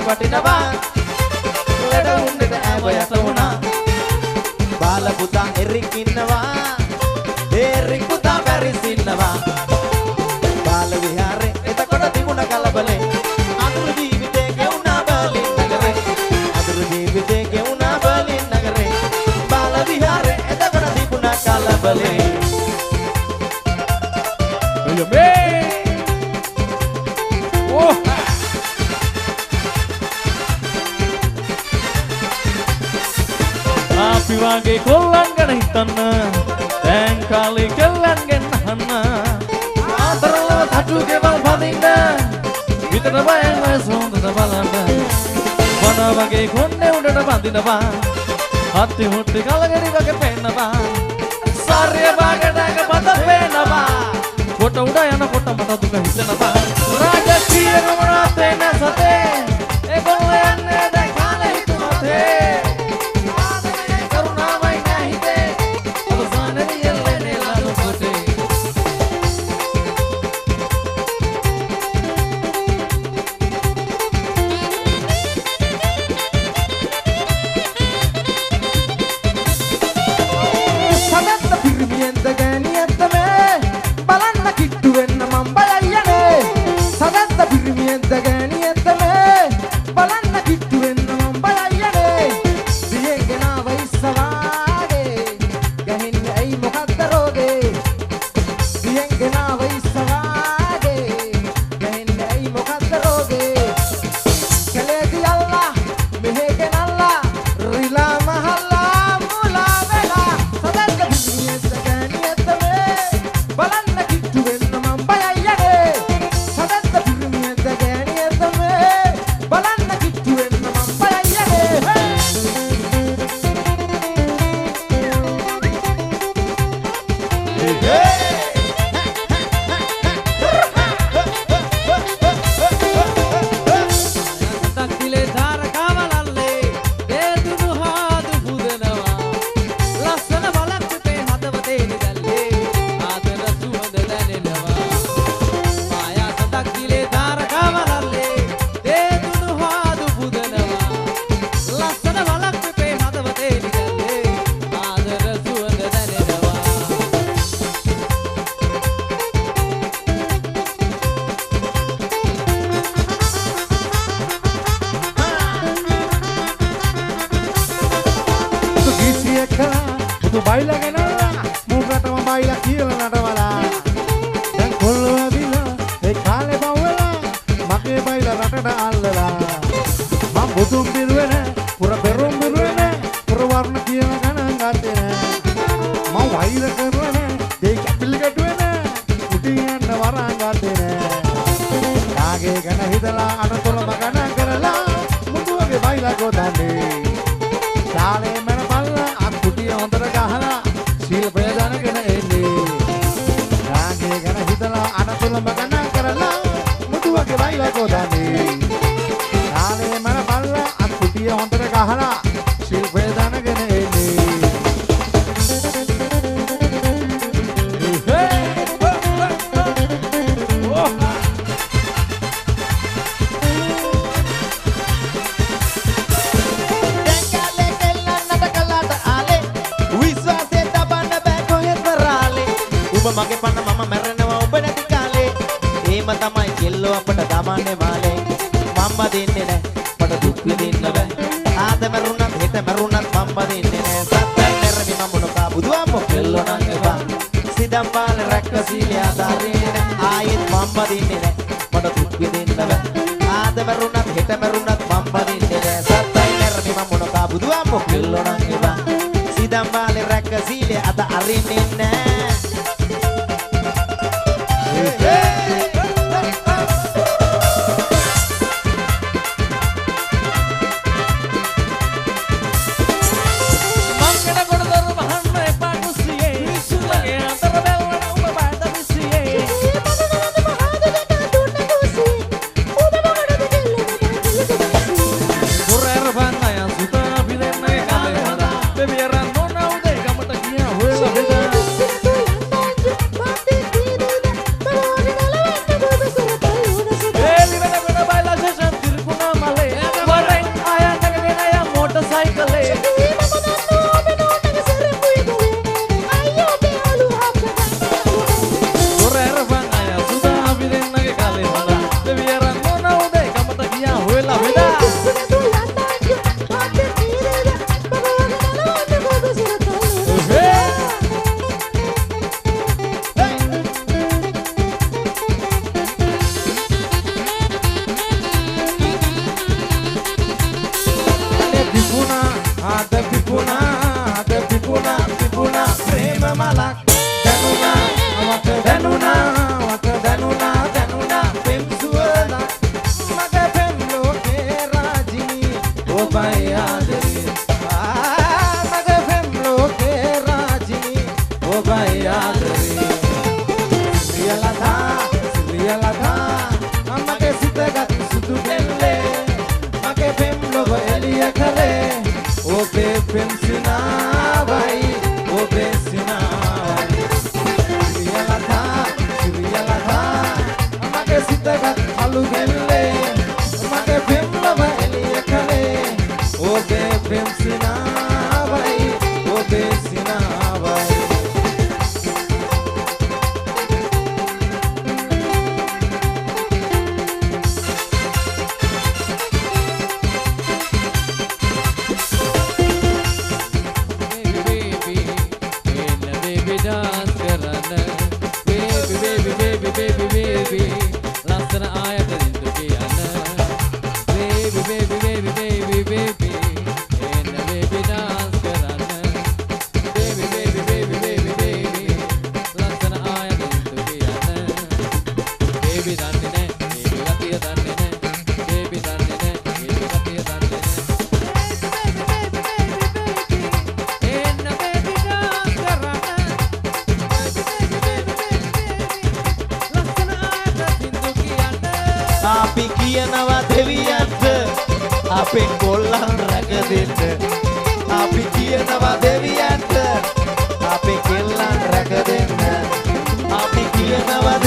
වටිනවා ලෙඩ උන්නට ඇව යට වුණා බාල පුතා එරික් ඉන්නවා එරික් පුතා පැරිස් ඉන්නවා බාල විහාරේ එතකොට තිබුණ කලබලේ අඳුරු ජීවිතේ ගෙවුණා බර්ලින් නගරේ අඳුරු ජීවිතේ ගෙවුණා බර්ලින් නගරේ බාල විහාරේ එතකොට තිබුණ කලබලේ අපි වගේ කොල්ලන් ගැන හිතන්න දැන් කාලේ කෙල්ලන් ගැන අහන්න ආතරල තටු ගෙවල් පදින්න විතර බයෙන් වැසොන්ද බලන්න වන වගේ කොන්නේ උඩට පදිනවා හත්ති හුට්ටි කලගෙඩි වගේ පෙන්නවා සාරිය බාගටක පත පේනවා කොට උඩ යනකොට මට දුක හිතෙනවා රාජකීය ගමනත් එන සතේ ඒ කොල්ල යන්නේ දැන් කාලේ හිතුනතේ අපි කියනවා දෙවියන්ට අපෙන් කොල්ලන් රැකදෙන්න. අපි කියනවා දෙවියන්ට අපේ කෙල්ලන් රැකදෙන්න. අපි කියනවා